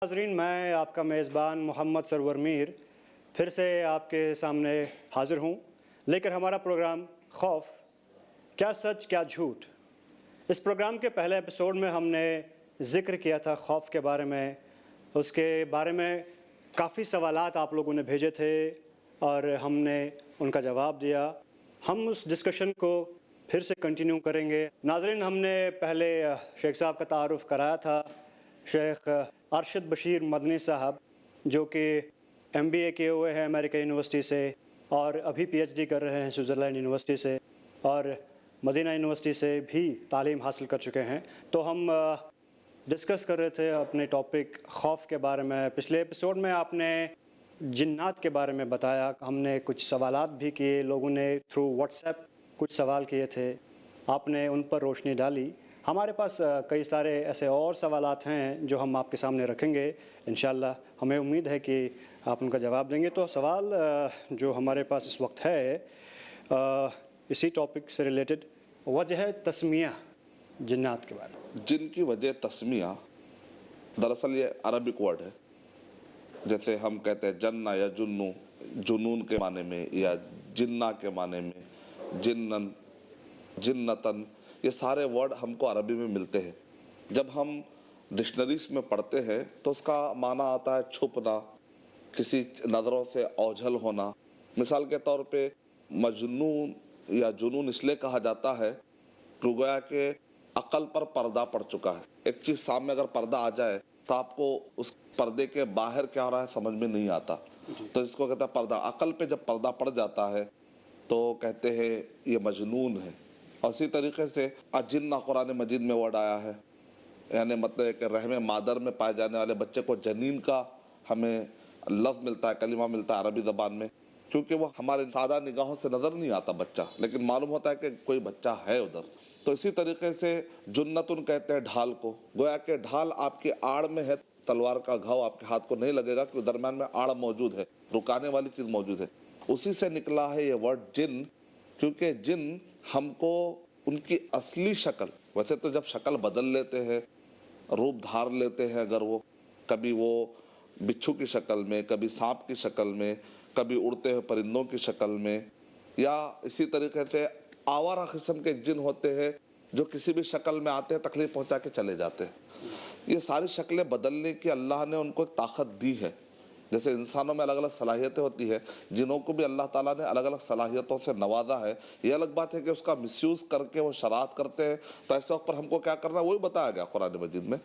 ناظرین، میں آپ کا میزبان محمد سرور میر پھر سے آپ کے سامنے حاضر ہوں، لے کر ہمارا پروگرام خوف، کیا سچ کیا جھوٹ۔ اس پروگرام کے پہلے ایپیسوڈ میں ہم نے ذکر کیا تھا خوف کے بارے میں، اس کے بارے میں کافی سوالات آپ لوگوں نے بھیجے تھے اور ہم نے ان کا جواب دیا۔ ہم اس ڈسکشن کو پھر سے کنٹینیو کریں گے۔ ناظرین، ہم نے پہلے شیخ صاحب کا تعارف کرایا تھا، شیخ ارشد بشیر مدنی صاحب، جو کہ MBA کیے ہوئے ہیں امریکہ یونیورسٹی سے اور ابھی PhD کر رہے ہیں سوئٹزرلینڈ یونیورسٹی سے، اور مدینہ یونیورسٹی سے بھی تعلیم حاصل کر چکے ہیں۔ تو ہم ڈسکس کر رہے تھے اپنے ٹاپک خوف کے بارے میں۔ پچھلے ایپیسوڈ میں آپ نے جنات کے بارے میں بتایا، ہم نے کچھ سوالات بھی کیے، لوگوں نے تھرو واٹس ایپ کچھ سوال کیے تھے، آپ نے ان پر روشنی ڈالی۔ ہمارے پاس کئی سارے ایسے اور سوالات ہیں جو ہم آپ کے سامنے رکھیں گے انشاءاللہ۔ ہمیں امید ہے کہ آپ ان کا جواب دیں گے۔ تو سوال جو ہمارے پاس اس وقت ہے اسی ٹاپک سے ریلیٹڈ، وجہ تسمیہ جنات کے بارے میں۔ جن کی وجہ تسمیہ دراصل یہ عربک ورڈ ہے، جیسے ہم کہتے ہیں جنہ یا جنو، جنون کے معنی میں، یا جنہ کے معنی میں، جنن، جنتن، یہ سارے ورڈ ہم کو عربی میں ملتے ہیں۔ جب ہم ڈکشنریز میں پڑھتے ہیں تو اس کا معنی آتا ہے چھپنا، کسی نظروں سے اوجھل ہونا۔ مثال کے طور پہ مجنون یا جنون اس لیے کہا جاتا ہے کہ گویا کہ عقل پر پردہ پڑ چکا ہے۔ ایک چیز سامنے اگر پردہ آ جائے تو آپ کو اس پردے کے باہر کیا ہو رہا ہے سمجھ میں نہیں آتا، تو اس کو کہتا ہے پردہ۔ عقل پہ جب پردہ پڑ جاتا ہے تو کہتے ہیں یہ مجنون ہے۔ اور اسی طریقے سے اجنہ قرآن مجید میں ورڈ آیا ہے، یعنی مطلب ہے کہ رحم مادر میں پائے جانے والے بچے کو جنین کا ہمیں لفظ ملتا ہے، کلمہ ملتا ہے عربی زبان میں، کیونکہ وہ ہمارے سادہ نگاہوں سے نظر نہیں آتا بچہ، لیکن معلوم ہوتا ہے کہ کوئی بچہ ہے ادھر۔ تو اسی طریقے سے جنتن کہتے ہیں ڈھال کو، گویا کہ ڈھال آپ کی آڑ میں ہے، تلوار کا گھاؤ آپ کے ہاتھ کو نہیں لگے گا کیونکہ درمیان میں آڑ موجود ہے، رکانے والی چیز موجود ہے۔ اسی سے نکلا ہے یہ ورڈ جن، کیونکہ جن ہم کو ان کی اصلی شکل، ویسے تو جب شکل بدل لیتے ہیں، روپ دھار لیتے ہیں، اگر وہ کبھی وہ بچھو کی شکل میں، کبھی سانپ کی شکل میں، کبھی اڑتے ہوئے پرندوں کی شکل میں، یا اسی طریقے سے آوارہ قسم کے جن ہوتے ہیں جو کسی بھی شکل میں آتے ہیں تکلیف پہنچا کے چلے جاتے ہیں۔ یہ ساری شکلیں بدلنے کی اللہ نے ان کو ایک طاقت دی ہے۔ جیسے انسانوں میں الگ الگ صلاحیتیں ہوتی ہے، جنوں کو بھی اللہ تعالیٰ نے الگ الگ صلاحیتوں سے نوازا ہے۔ یہ الگ بات ہے کہ اس کا مس یوز کر کے وہ شرارت کرتے ہیں، تو ایسے وقت پر ہم کو کیا کرنا ہے وہی بتایا گیا قرآن مجید میں۔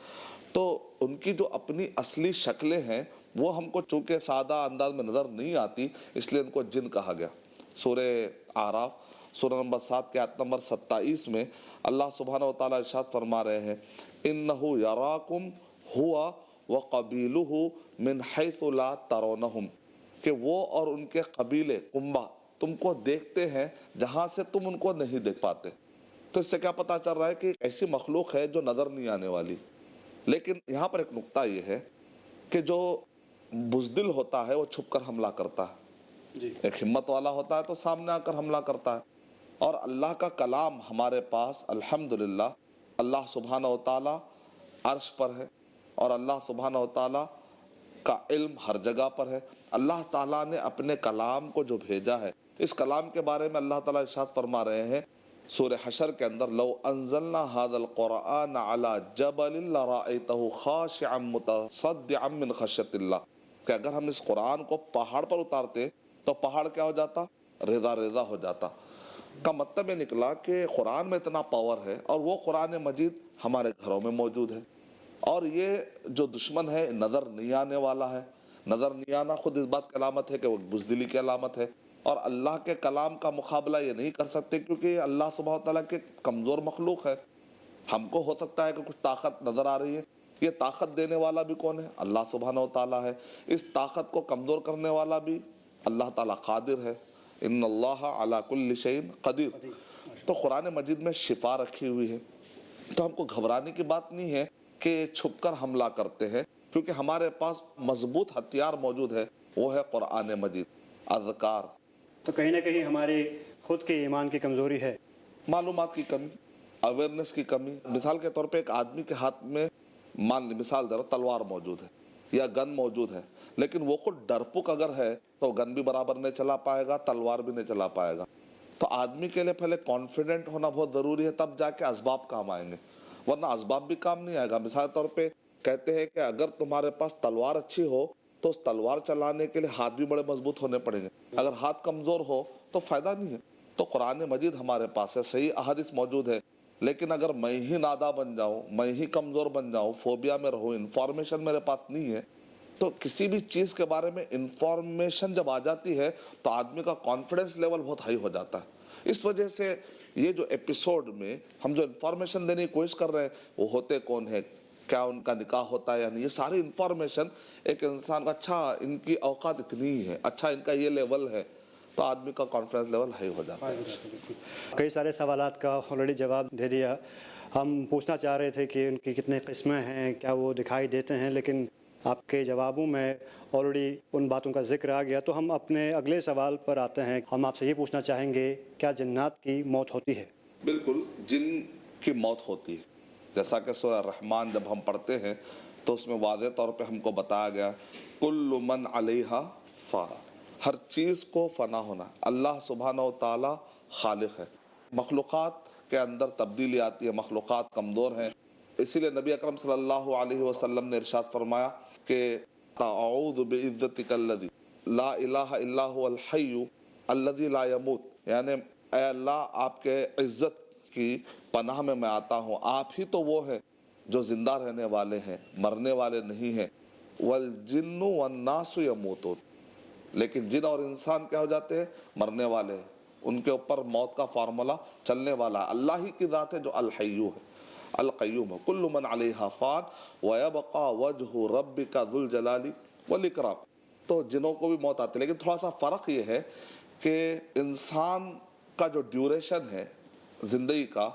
تو ان کی جو اپنی اصلی شکلیں ہیں وہ ہم کو چونکہ سادہ انداز میں نظر نہیں آتی، اس لیے ان کو جن کہا گیا۔ سورہ اعراف سورہ نمبر 7 کے آیت نمبر 27 میں اللہ سبحانہ وتعالیٰ ارشاد فرما رہے ہیں، اِنَّهُ يَرَاكُمْ هُوَ وَقَبِيلُهُ مِنْ حَيْثُ لَا تَرَوْنَهُمْ، کہ وہ اور ان کے قبیلے کنبہ تم کو دیکھتے ہیں جہاں سے تم ان کو نہیں دیکھ پاتے۔ تو اس سے کیا پتہ چل رہا ہے کہ ایسی مخلوق ہے جو نظر نہیں آنے والی۔ لیکن یہاں پر ایک نقطہ یہ ہے کہ جو بزدل ہوتا ہے وہ چھپ کر حملہ کرتا ہے، ایک ہمت والا ہوتا ہے تو سامنے آ کر حملہ کرتا ہے۔ اور اللہ کا کلام ہمارے پاس الحمدللہ اللہ سبحانہ وتعالیٰ عرش پر ہے، اور اللہ سبحانہ وتعالیٰ کا علم ہر جگہ پر ہے۔ اللہ تعالیٰ نے اپنے کلام کو جو بھیجا ہے، اس کلام کے بارے میں اللہ تعالیٰ ارشاد فرما رہے ہیں سورہ حشر کے اندر، لو انزلنا هذا القرآن على جبل لرأيته خاشعا متصدعا من خشیۃ اللہ، کہ اگر ہم اس قرآن کو پہاڑ پر اتارتے تو پہاڑ کیا ہو جاتا؟ ریزہ ریزہ ہو جاتا۔ کا مطلب یہ نکلا کہ قرآن میں اتنا پاور ہے، اور وہ قرآن مجید ہمارے گھروں میں موجود ہے۔ اور یہ جو دشمن ہے نظر نہیں آنے والا ہے، نظر نہیں آنا خود اس بات کی علامت ہے کہ وہ بزدلی کی علامت ہے، اور اللہ کے کلام کا مقابلہ یہ نہیں کر سکتے کیونکہ یہ اللہ سبحانہ وتعالیٰ کے کمزور مخلوق ہے۔ ہم کو ہو سکتا ہے کہ کچھ طاقت نظر آ رہی ہے، یہ طاقت دینے والا بھی کون ہے؟ اللہ سبحانہ وتعالیٰ ہے۔ اس طاقت کو کمزور کرنے والا بھی اللہ تعالیٰ قادر ہے، ان اللہ علی کل شیء قدیر۔ تو قرآن مجید میں شفا رکھی ہوئی ہے، تو ہم کو گھبرانے کی بات نہیں ہے کہ چھپ کر حملہ کرتے ہیں، کیونکہ ہمارے پاس مضبوط ہتھیار موجود ہے، وہ ہے قرآن مجید، اذکار۔ تو کہیں نہ کہیں ہماری خود کی ایمان کی کمزوری ہے، معلومات کی کمی، اویئرنیس کی کمی۔ مثال کے طور پہ ایک آدمی کے ہاتھ میں مثال دے رہا تلوار موجود ہے، یا گن موجود ہے، لیکن وہ خود ڈرپک اگر ہے تو گن بھی برابر نہیں چلا پائے گا، تلوار بھی نہیں چلا پائے گا۔ تو آدمی کے لیے پہلے کانفیڈنٹ ہونا بہت ضروری ہے، تب جا کے اسباب کام آئیں گے، ورنہ اسباب بھی کام نہیں آئے گا۔ مثال طور پہ کہتے ہیں کہ اگر تمہارے پاس تلوار اچھی ہو تو اس تلوار چلانے کے لیے ہاتھ بھی بڑے مضبوط ہونے پڑیں گے، اگر ہاتھ کمزور ہو تو فائدہ نہیں ہے۔ تو قرآن مجید ہمارے پاس ہے، صحیح احادیث موجود ہے، لیکن اگر میں ہی نادا بن جاؤں، میں ہی کمزور بن جاؤں، فوبیا میں رہوں، انفارمیشن میرے پاس نہیں ہے، تو کسی بھی چیز کے بارے میں انفارمیشن جب آ جاتی ہے تو آدمی کا کانفیڈنس لیول بہت ہائی ہو جاتا ہے۔ اس وجہ سے یہ جو ایپیسوڈ میں ہم جو انفارمیشن دینے کی کوشش کر رہے ہیں، وہ ہوتے کون ہیں، کیا ان کا نکاح ہوتا ہے یا نہیں، یہ ساری انفارمیشن ایک انسان کا اچھا ان کی اوقات اتنی ہی ہے، اچھا ان کا یہ لیول ہے، تو آدمی کا کانفیڈنس لیول ہائی ہو جاتا ہے۔ کئی سارے سوالات کا آلریڈی جواب دے دیا۔ ہم پوچھنا چاہ رہے تھے کہ ان کی کتنے قسمیں ہیں، کیا وہ دکھائی دیتے ہیں، لیکن آپ کے جوابوں میں آلریڈی ان باتوں کا ذکر آ گیا۔ تو ہم اپنے اگلے سوال پر آتے ہیں۔ ہم آپ سے یہ پوچھنا چاہیں گے، کیا جنات کی موت ہوتی ہے؟ بالکل، جن کی موت ہوتی ہے، جیسا کہ سورہ الرحمن جب ہم پڑھتے ہیں تو اس میں واضح طور پہ ہم کو بتایا گیا کل من علیہا فان، ہر چیز کو فنا ہونا۔ اللہ سبحانہ و تعالی خالق ہے، مخلوقات کے اندر تبدیلی آتی ہے، مخلوقات کمزور ہیں، اسی لیے نبی اکرم صلی اللہ علیہ وسلم نے ارشاد فرمایا کہ اعوذ بعزتک الذی لا الہ الا هو الحی الذی لا یموت، یعنی اے اللہ آپ کے عزت کی پناہ میں آتا ہوں، آپ ہی تو وہ ہیں جو زندہ رہنے والے ہیں، مرنے والے نہیں ہیں۔ والجن والناس یموتون، لیکن جن اور انسان کیا ہو جاتے ہیں، مرنے والے ہیں، ان کے اوپر موت کا فارمولا چلنے والا ہے۔ اللہ ہی کی ذات ہے جو الحیو ہے، القیوم ہے۔ کل من علیہا فان ویبقى وجہ ربک ذو الجلال والاکرام، تو جنوں کو بھی موت آتی ہے، لیکن تھوڑا سا فرق یہ ہے کہ انسان کا جو ڈیوریشن ہے زندگی کا،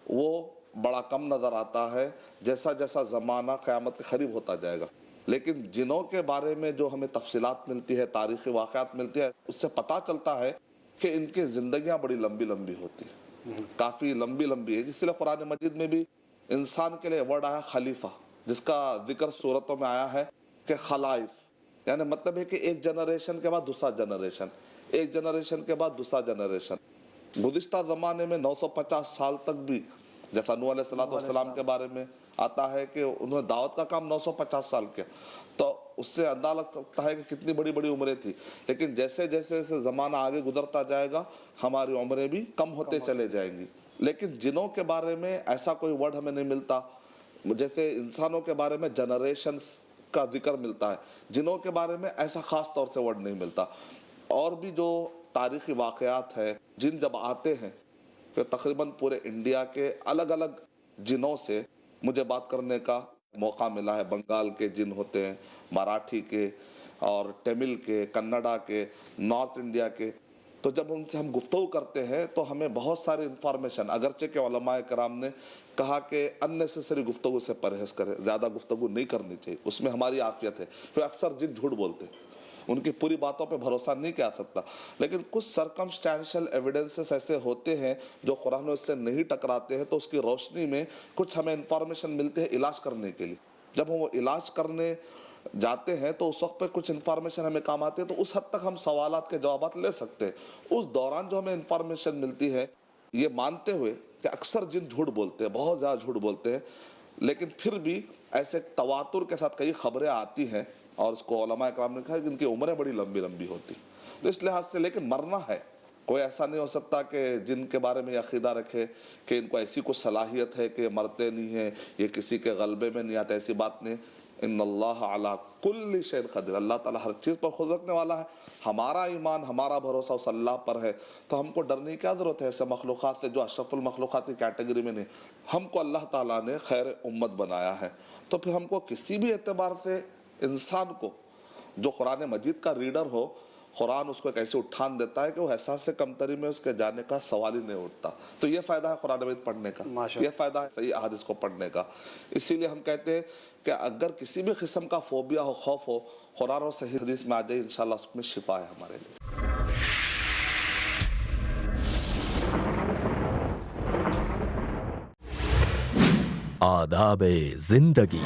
وہ بڑا کم نظر آتا ہے جیسا جیسا زمانہ قیامت کے قریب ہوتا جائے گا، لیکن جنوں کے بارے میں جو ہمیں تفصیلات ملتی ہے، تاریخی واقعات ملتی ہے، اس سے پتہ چلتا ہے کہ ان کی زندگیاں بڑی لمبی لمبی ہوتی ہیں، کافی لمبی لمبی ہے۔ جس لیے قرآن مجید میں بھی انسان کے لیے ورڈ آیا خلیفہ، جس کا ذکر صورتوں میں آیا ہے کہ خلائف، یعنی مطلب ہے کہ ایک جنریشن کے بعد دوسرا جنریشن، ایک جنریشن کے بعد دوسرا جنریشن۔ گزشتہ زمانے میں 950 سال تک بھی، جیسا نوح علیہ السلام کے بارے میں آتا ہے کہ انہوں نے دعوت کا کام 950 سال کیا، تو اس سے اندازہ لگ سکتا ہے کہ کتنی بڑی بڑی عمریں تھی، لیکن جیسے جیسے زمانہ آگے گزرتا جائے گا ہماری عمریں بھی کم ہوتے چلے جائیں گی۔ لیکن جنوں کے بارے میں ایسا کوئی ورڈ ہمیں نہیں ملتا، جیسے انسانوں کے بارے میں جنریشنز کا ذکر ملتا ہے، جنوں کے بارے میں ایسا خاص طور سے ورڈ نہیں ملتا۔ اور بھی جو تاریخی واقعات ہے، جن جب آتے ہیں کہ تقریباً پورے انڈیا کے الگ الگ جنوں سے مجھے بات کرنے کا موقع ملا ہے۔ بنگال کے جن ہوتے ہیں، مراٹھی کے، اور تمل کے، کنڈا کے، نارتھ انڈیا کے، تو جب ان سے ہم گفتگو کرتے ہیں تو ہمیں بہت ساری انفارمیشن، اگرچہ کہ علماء کرام نے کہا کہ اننیسیسری گفتگو سے پرہیز کرے، زیادہ گفتگو نہیں کرنی چاہیے، اس میں ہماری عافیت ہے۔ پھر اکثر جن جھوٹ بولتے ہیں، ان کی پوری باتوں پہ بھروسہ نہیں کیا سکتا، لیکن کچھ سرکمسٹینشل ایویڈنسز ایسے ہوتے ہیں جو قرآن و اس سے نہیں ٹکراتے ہیں، تو اس کی روشنی میں کچھ ہمیں انفارمیشن ملتے ہیں علاج کرنے کے لیے۔ جب ہم وہ علاج کرنے جاتے ہیں تو اس وقت پہ کچھ انفارمیشن ہمیں کام آتی ہے، تو اس حد تک ہم سوالات کے جوابات لے سکتے ہیں۔ اس دوران جو ہمیں انفارمیشن ملتی ہے، یہ مانتے ہوئے کہ اکثر جن جھوٹ بولتے ہیں، بہت زیادہ جھوٹ بولتے ہیں، لیکن پھر بھی ایسے تواتر کے ساتھ کئی خبریں آتی ہیں، اور اس کو علماء کرام نے کہا کہ ان کی عمریں بڑی لمبی لمبی ہوتی، تو اس لحاظ سے لیکن مرنا ہے۔ کوئی ایسا نہیں ہو سکتا کہ جن کے بارے میں یہ عقیدہ رکھے کہ ان کو ایسی کوئی صلاحیت ہے کہ مرتے نہیں ہیں، یہ کسی کے غلبے میں نہیں آتا، ایسی بات نہیں۔ ان اللہ علی کل شیء قدیر، اللہ تعالیٰ ہر چیز پر خود رکھنے والا ہے۔ ہمارا ایمان، ہمارا بھروسہ اس اللہ پر ہے، تو ہم کو ڈرنے کی کیا ضرورت ہے ایسے مخلوقات سے جو اشرف المخلوقات کی کیٹیگری میں نہیں۔ ہم کو اللہ تعالیٰ نے خیر امت بنایا ہے، تو پھر ہم کو کسی بھی اعتبار سے انسان کو جو قرآن مجید کا ریڈر ہو، قرآن اس کو ایک ایسے اٹھان دیتا ہے کہ وہ احساس کمتری میں اس کے جانے کا سوال ہی نہیں اٹھتا۔ تو یہ فائدہ ہے قرآن مجید پڑھنے کا، یہ فائدہ ہے صحیح احادیث کو پڑھنے کا۔ اسی لیے ہم کہتے ہیں کہ اگر کسی بھی قسم کا فوبیا ہو، خوف ہو، قرآن اور صحیح حدیث میں آ جائے، انشاءاللہ اس میں شفا ہے ہمارے لیے۔ آداب زندگی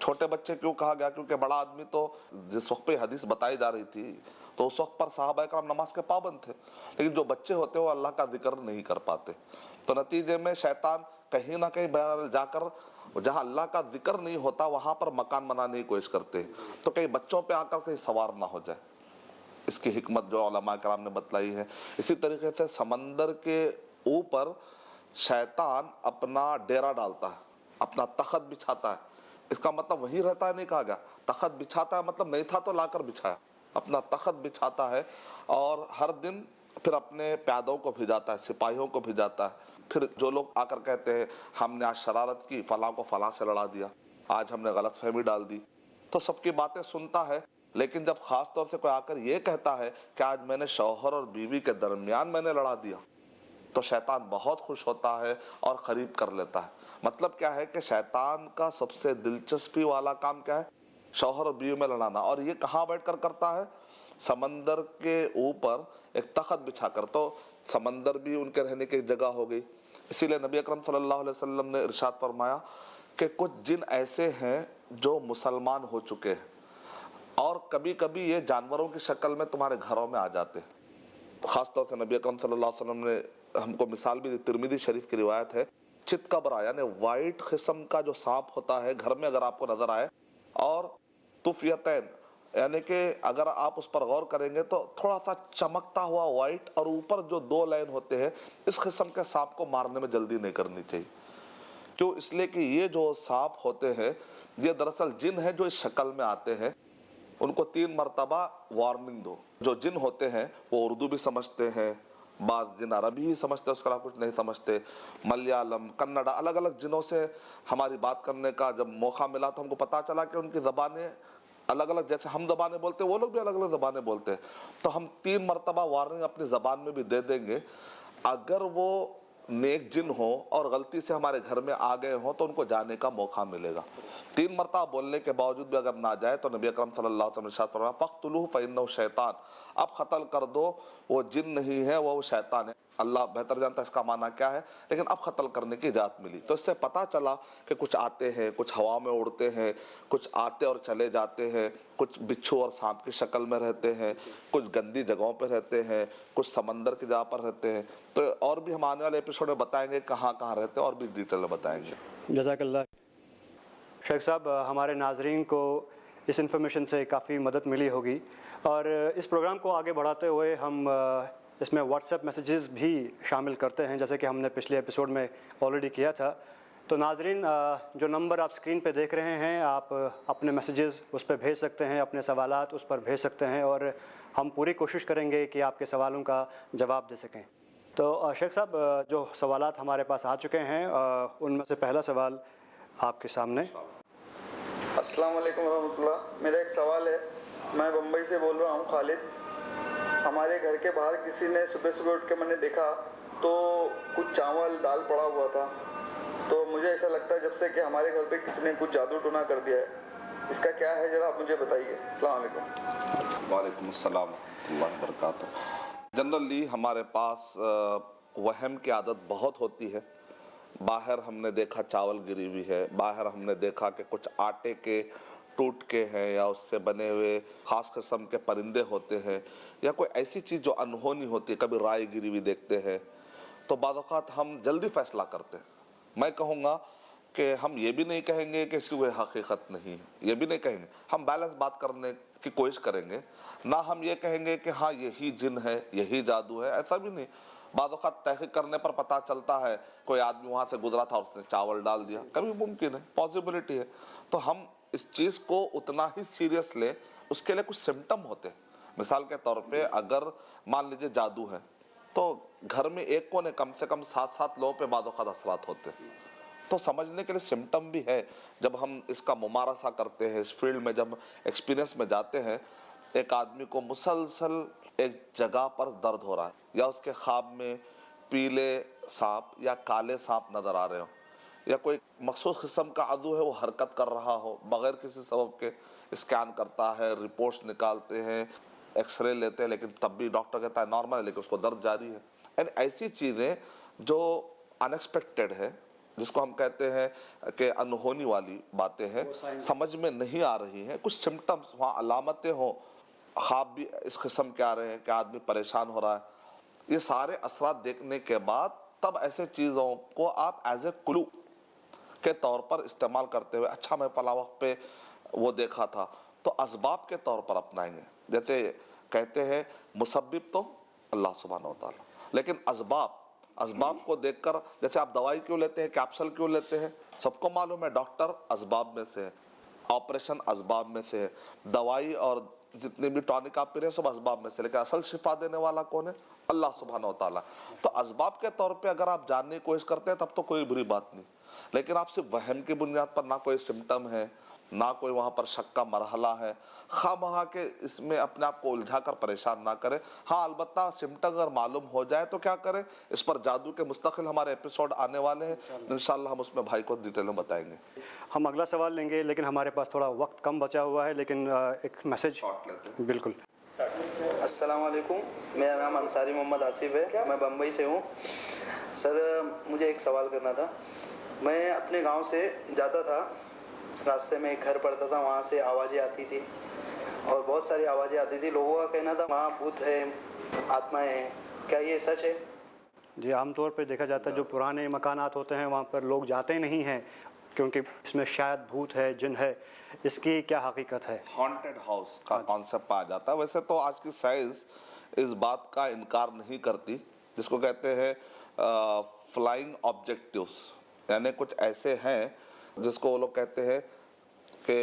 چھوٹے بچے کیوں کہا گیا؟ کیونکہ بڑا آدمی تو جس وقت پہ حدیث بتائی جا رہی تھی تو اس وقت پر صحابہ کرام نماز کے پابند تھے، لیکن جو بچے ہوتے وہ اللہ کا ذکر نہیں کر پاتے، تو نتیجے میں شیطان کہیں نہ کہیں بہرحال جا کر جہاں اللہ کا ذکر نہیں ہوتا وہاں پر مکان بنانے کی کوشش کرتے ہیں، تو کہیں بچوں پہ آ کر کہیں سوار نہ ہو جائے۔ اس کی حکمت جو علماء کرام نے بتلائی ہے۔ اسی طریقے سے سمندر کے اوپر شیطان اپنا ڈیرا ڈالتا ہے، اپنا تخت بچھاتا ہے۔ اس کا مطلب وہی رہتا ہے نہیں کہا گیا، تخت بچھاتا ہے مطلب نہیں تھا تو لا کر بچھایا، اپنا تخت بچھاتا ہے اور ہر دن پھر اپنے پیادوں کو بھیجاتا ہے، سپاہیوں کو بھیجاتا ہے۔ پھر جو لوگ آ کر کہتے ہیں ہم نے آج شرارت کی، فلاں کو فلاں سے لڑا دیا، آج ہم نے غلط فہمی ڈال دی، تو سب کی باتیں سنتا ہے، لیکن جب خاص طور سے کوئی آ کر یہ کہتا ہے کہ آج میں نے شوہر اور بیوی کے درمیان میں نے لڑا دیا، تو شیطان بہت خوش ہوتا ہے اور قریب کر لیتا ہے۔ مطلب کیا ہے کہ شیطان کا سب سے دلچسپی والا کام کیا ہے؟ شوہر اور بیوی میں لڑانا، اور یہ کہاں بیٹھ کر کرتا ہے؟ سمندر کے اوپر ایک تخت بچھا کر، تو سمندر بھی ان کے رہنے کی جگہ ہو گئی۔ اسی لیے نبی اکرم صلی اللہ علیہ وسلم نے ارشاد فرمایا کہ کچھ جن ایسے ہیں جو مسلمان ہو چکے ہیں اور کبھی کبھی یہ جانوروں کی شکل میں تمہارے گھروں میں آ جاتے ہیں۔ خاص طور سے نبی اکرم صلی اللہ علیہ وسلم نے ہم کو مثال بھی دی، ترمذی شریف کی روایت ہے، چتکبرا یعنی وائٹ قسم کا جو سانپ ہوتا ہے گھر میں اگر آپ کو نظر آئے، اور طفیتین یعنی کہ اگر آپ اس پر غور کریں گے تو تھوڑا سا چمکتا ہوا وائٹ اور اوپر جو دو لائن ہوتے ہیں، اس قسم کے سانپ کو مارنے میں جلدی نہیں کرنی چاہیے۔ کیوں؟ اس لیے کہ یہ جو سانپ ہوتے ہیں یہ دراصل جن ہیں جو اس شکل میں آتے ہیں، ان کو 3 مرتبہ وارننگ دو۔ جو جن ہوتے ہیں وہ اردو بھی سمجھتے ہیں، بعض جن عربی ہی سمجھتے ہیں، اس کا کچھ نہیں سمجھتے، ملیالم، کنڑا، الگ الگ جنوں سے ہماری بات کرنے کا جب موقع ملا تو ہم کو پتا چلا کہ ان کی زبانیں الگ الگ، جیسے ہم زبانیں بولتے ہیں وہ لوگ بھی الگ الگ زبانیں بولتے ہیں، تو ہم 3 مرتبہ وارننگ اپنی زبان میں بھی دے دیں گے۔ اگر وہ نیک جن ہو اور غلطی سے ہمارے گھر میں آ گئے ہوں تو ان کو جانے کا موقع ملے گا۔ 3 مرتبہ بولنے کے باوجود بھی اگر نہ جائے تو نبی اکرم صلی اللہ علیہ وسلم نے ارشاد فرمایا فَاقْتُلُوهُ فَإِنَّهُ شَيْطَانٌ، اب قتل کر دو، وہ جن نہیں ہے وہ شیطان ہے۔ اللہ بہتر جانتا ہے اس کا معنی کیا ہے، لیکن اب قتل کرنے کی اجازت ملی۔ تو اس سے پتہ چلا کہ کچھ آتے ہیں، کچھ ہوا میں اڑتے ہیں، کچھ آتے اور چلے جاتے ہیں، کچھ بچھو اور سانپ کی شکل میں رہتے ہیں، کچھ گندی جگہوں پہ رہتے ہیں، کچھ سمندر کی جگہ پر رہتے ہیں۔ تو اور بھی ہم آنے والے ایپیسوڈ میں بتائیں گے کہاں کہاں رہتے ہیں، اور بھی ڈیٹیل میں بتائیں گے۔ جزاک اللہ شیخ صاحب، ہمارے ناظرین کو اس انفارمیشن سے کافی مدد ملی ہوگی، اور اس پروگرام کو آگے بڑھاتے ہوئے ہم اس میں واٹس ایپ میسیجز بھی شامل کرتے ہیں، جیسے کہ ہم نے پچھلے ایپیسوڈ میں آلریڈی کیا تھا۔ تو ناظرین، جو نمبر آپ اسکرین پہ دیکھ رہے ہیں، آپ اپنے میسیجز اس پہ بھیج سکتے ہیں، اپنے سوالات اس پر بھیج سکتے ہیں، اور ہم پوری کوشش کریں گے کہ آپ کے سوالوں کا جواب دے سکیں۔ تو شیخ صاحب، جو سوالات ہمارے پاس آ چکے ہیں ان میں سے پہلا سوال آپ کے سامنے۔ السلام علیکم ورحمۃ اللہ، میرا ایک سوال ہے، میں بمبئی سے بول رہا ہوں، خالد۔ ہمارے گھر کے باہر کسی نے صبح اٹھ کے میں نے دیکھا تو کچھ چاول دال پڑا ہوا تھا، تو مجھے ایسا لگتا ہے جب سے کہ ہمارے گھر پہ کسی نے کچھ جادو ٹونا کر دیا ہے، اس کا کیا ہے ذرا آپ مجھے بتائیے۔ السلام علیکم۔ وعلیکم السلام ورحمۃ اللہ وبرکاتہ۔ جنرلی ہمارے پاس وہم کی عادت بہت ہوتی ہے۔ باہر ہم نے دیکھا چاول گری ہوئی ہے، باہر ہم نے دیکھا کہ کچھ آٹے کے ٹوٹ کے ہیں، یا اس سے بنے ہوئے خاص قسم کے پرندے ہوتے ہیں، یا کوئی ایسی چیز جو انہونی ہوتی ہے، کبھی رائی گری ہوئی دیکھتے ہیں، تو بعض اوقات ہم جلدی فیصلہ کرتے ہیں۔ میں کہوں گا کہ ہم یہ بھی نہیں کہیں گے کہ اس کی کوئی حقیقت نہیں ہے، یہ بھی نہیں کہیں گے، ہم بیلنس بات کرنے کی کوشش کریں گے۔ نہ ہم یہ کہیں گے کہ ہاں یہی جن ہے، یہی جادو ہے، ایسا بھی نہیں۔ بعض اوقات تحقیق کرنے پر پتہ چلتا ہے کوئی آدمی وہاں سے گزرا تھا اور اس نے چاول ڈال دیا، کبھی ممکن ہے، پاسبلٹی ہے۔ تو ہم اس چیز کو اتنا ہی سیریس لیں، اس کے لیے کچھ سمٹم ہوتے ہیں۔ مثال کے طور پہ اگر مان لیجئے جادو ہے تو گھر میں ایک کو نے کم سے کم 7 لوگوں پہ بعض اوقات اثرات ہوتے ہیں، تو سمجھنے کے لیے سمٹم بھی ہے۔ جب ہم اس کا ممارسہ کرتے ہیں، اس فیلڈ میں جب ایکسپیرینس میں جاتے ہیں، ایک آدمی کو مسلسل ایک جگہ پر درد ہو رہا ہے، یا اس کے خواب میں پیلے سانپ یا کالے سانپ نظر آ رہے ہوں، یا کوئی مخصوص قسم کا عدو ہے وہ حرکت کر رہا ہو بغیر کسی سبب کے، اسکین کرتا ہے، رپورٹس نکالتے ہیں، ایکس رے لیتے ہیں، لیکن تب بھی ڈاکٹر کہتا ہے نارمل ہے، لیکن اس کو درد جاری ہے۔ یعنی ایسی چیزیں جو ان ایکسپیکٹڈ ہے، جس کو ہم کہتے ہیں کہ انہونی والی باتیں ہیں، سمجھ میں نہیں آ رہی ہیں، کچھ سمٹمز وہاں علامتیں ہوں، خواب بھی اس قسم کے آ رہے ہیں کہ آدمی پریشان ہو رہا ہے، یہ سارے اثرات دیکھنے کے بعد تب ایسے چیزوں کو آپ ایز اے کلو کے طور پر استعمال کرتے ہوئے اچھا میں فلاں وقت پہ وہ دیکھا تھا تو اسباب کے طور پر اپنائیں گے. جیسے کہتے ہیں مسبب تو اللہ سبحانہ وتعالی، لیکن اسباب کو دیکھ کر، جیسے آپ دوائی کیوں لیتے ہیں، کیپسول کیوں لیتے ہیں، سب کو معلوم ہے ڈاکٹر اسباب میں سے ہے، آپریشن اسباب میں سے ہے، دوائی اور جتنے بھی ٹانک آپ پی رہے ہیں سب اسباب میں سے، لیکن اصل شفا دینے والا کون ہے؟ اللہ سبحانہ وتعالی. تو اسباب کے طور پہ اگر آپ جاننے کی کوشش کرتے ہیں تب تو کوئی بری بات نہیں، لیکن آپ صرف وہم کی بنیاد پر، نہ کوئی سمٹم ہے، نہ کوئی وہاں پر شک کا مرحلہ ہے، خواہ مہا کے اس میں اپنے آپ کو الجھا کر پریشان نہ کریں. ہاں البتہ سمٹم اگر معلوم ہو جائے تو کیا کریں، اس پر جادو کے مستقل ہمارے ایپیسوڈ آنے والے ہیں، انشاءاللہ ہم اس میں بھائی کو ڈیٹیل میں بتائیں گے. ہم اگلا سوال لیں گے، لیکن ہمارے پاس تھوڑا وقت کم بچا ہوا ہے، لیکن ایک میسج بالکل. السلام علیکم، میرا نام انصاری محمد آصف ہے، میں بمبئی سے ہوں. سر مجھے ایک سوال کرنا تھا. میں اپنے گاؤں سے جاتا تھا، راستے میں ایک گھر پڑتا تھا، وہاں سے آوازیں آتی تھی اور بہت ساری آوازیں آتی تھی. لوگوں کا کہنا تھا وہاں بھوت ہے، آتمائیں ہیں. کیا یہ سچ ہے؟ جی عام طور پہ دیکھا جاتا ہے جو پرانے مکانات ہوتے ہیں وہاں پر لوگ جاتے نہیں ہیں کیونکہ اس میں شاید بھوت ہے، جن ہے. اس کی کیا حقیقت ہے؟ ہانٹڈ ہاؤس کا کانسیپٹ پایا جاتا ہے. ویسے تو آج کی سائنس اس بات کا انکار نہیں کرتی، جس کو کہتے ہیں فلائنگ آبجیکٹیوز، یعنی کچھ ایسے ہیں جس کو وہ لوگ کہتے ہیں کہ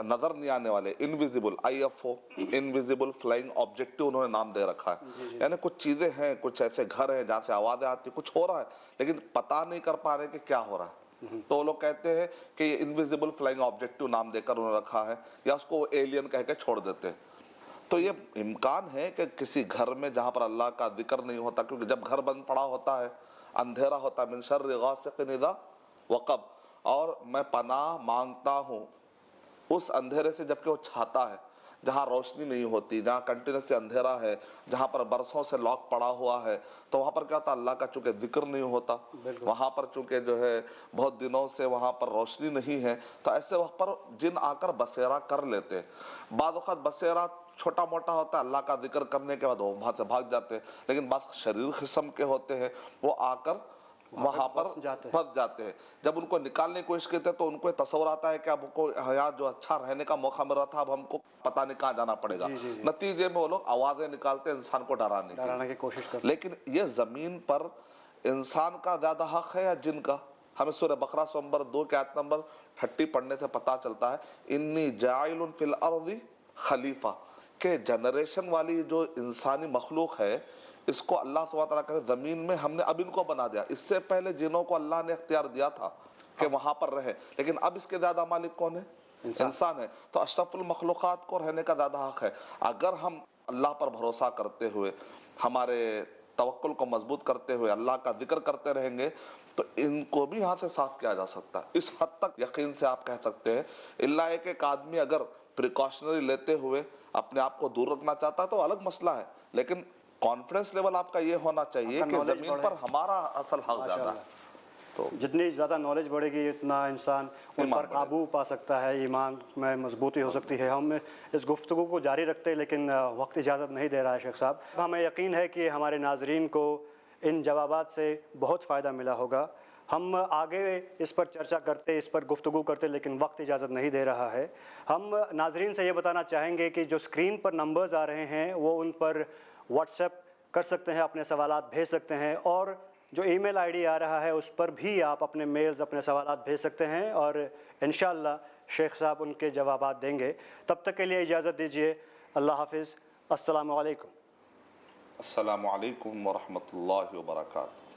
نظر نہیں آنے والے، invisible, IFO، invisible flying objective انہوں نے نام دے رکھا ہے. یعنی کچھ چیزیں ہیں، کچھ ایسے گھر ہیں جہاں سے آوازیں آتی، کچھ ہو رہا ہے لیکن پتہ نہیں کر پا رہے کہ کیا ہو رہا ہے. تو وہ لوگ کہتے ہیں کہ یہ انویزیبل فلائنگ آبجیکٹیو نام دے کر انہوں نے رکھا ہے، یا اس کو ایلین کہہ کے چھوڑ دیتے. تو یہ امکان ہے کہ کسی گھر میں جہاں پر اللہ کا ذکر نہیں ہوتا، کیونکہ جب گھر بند پڑا ہوتا ہے، اندھیرا ہوتا ہے، من شر غاسق اذا وقب، اور میں پناہ مانگتا ہوں اس اندھیرے سے جبکہ وہ چھاتا ہے، جہاں روشنی نہیں ہوتی، جہاں کنٹینیوس اندھیرا ہے، جہاں پر برسوں سے لاک پڑا ہوا ہے. تو وہاں پر کیا ہوتا ہے، اللہ کا چونکہ ذکر نہیں ہوتا، وہاں پر چونکہ جو ہے بہت دنوں سے وہاں پر روشنی نہیں ہے، تو ایسے وقت پر جن آ کر بسیرا کر لیتے. بعض اوقات بسیرا چھوٹا موٹا ہوتا ہے، اللہ کا ذکر کرنے کے بعد وہ وہاں سے بھاگ جاتے ہیں، لیکن بعض شریر قسم کے ہوتے ہیں وہ آ کر وہاں پر پھنس جاتے ہیں. جب ان کو نکالنے کی کوشش کرتے تو ان کو تصور آتا ہے کہ اب کو یہاں جو اچھا رہنے کا موقع مل رہا تھا اب ہم کو پتہ نہیں کہاں جانا پڑے گا. نتیجے میں وہ لوگ آوازیں نکالتے انسان کو ڈرانے کی کوشش کرتے. لیکن یہ زمین پر انسان کا زیادہ حق ہے یا جن کا؟ ہمیں سورہ بقرہ نمبر 2 کی آیت نمبر 30 پڑھنے سے پتہ چلتا ہے، انی جاعل فی الارض خلیفہ، کہ جنریشن والی جو انسانی مخلوق ہے اس کو اللہ سبحانہ وتعالیٰ کہتے ہیں زمین میں ہم نے اب ان کو بنا دیا. اس سے پہلے جنوں کو اللہ نے اختیار دیا تھا کہ وہاں پر رہے، لیکن اب اس کے زیادہ مالک کون ہے؟ انسان ہے. تو اشرف المخلوقات کو رہنے کا زیادہ حق ہے. اگر ہم اللہ پر بھروسہ کرتے ہوئے، ہمارے توکل کو مضبوط کرتے ہوئے اللہ کا ذکر کرتے رہیں گے تو ان کو بھی یہاں سے صاف کیا جا سکتا ہے. اس حد تک یقین سے آپ کہہ سکتے ہیں. اللہ ایک آدمی اگر پریکاشنری لیتے ہوئے اپنے آپ کو دور رکھنا چاہتا ہے تو الگ مسئلہ ہے، لیکن کانفیڈنس لیول آپ کا یہ ہونا چاہیے کہ زمین پر ہمارا اصل حق زیادہ ہے. تو جتنی زیادہ نالج بڑھے گی اتنا انسان ان پر قابو پا سکتا ہے، ایمان میں مضبوطی ہو سکتی ہے. ہم اس گفتگو کو جاری رکھتے لیکن وقت اجازت نہیں دے رہا ہے. شیخ صاحب ہمیں یقین ہے کہ ہمارے ناظرین کو ان جوابات سے بہت فائدہ ملا ہوگا. ہم آگے اس پر چرچا کرتے، اس پر گفتگو کرتے، لیکن وقت اجازت نہیں دے رہا ہے. ہم ناظرین سے یہ بتانا چاہیں گے کہ جو اسکرین پر نمبرز آ رہے ہیں وہ ان پر واٹس ایپ کر سکتے ہیں، اپنے سوالات بھیج سکتے ہیں، اور جو ای میل آئی ڈی آ رہا ہے اس پر بھی آپ اپنے میلز، اپنے سوالات بھیج سکتے ہیں، اور انشاءاللہ شیخ صاحب ان کے جوابات دیں گے. تب تک کے لیے اجازت دیجیے. اللہ حافظ. السلام علیکم. السلام علیکم ورحمۃ اللہ وبرکاتہ.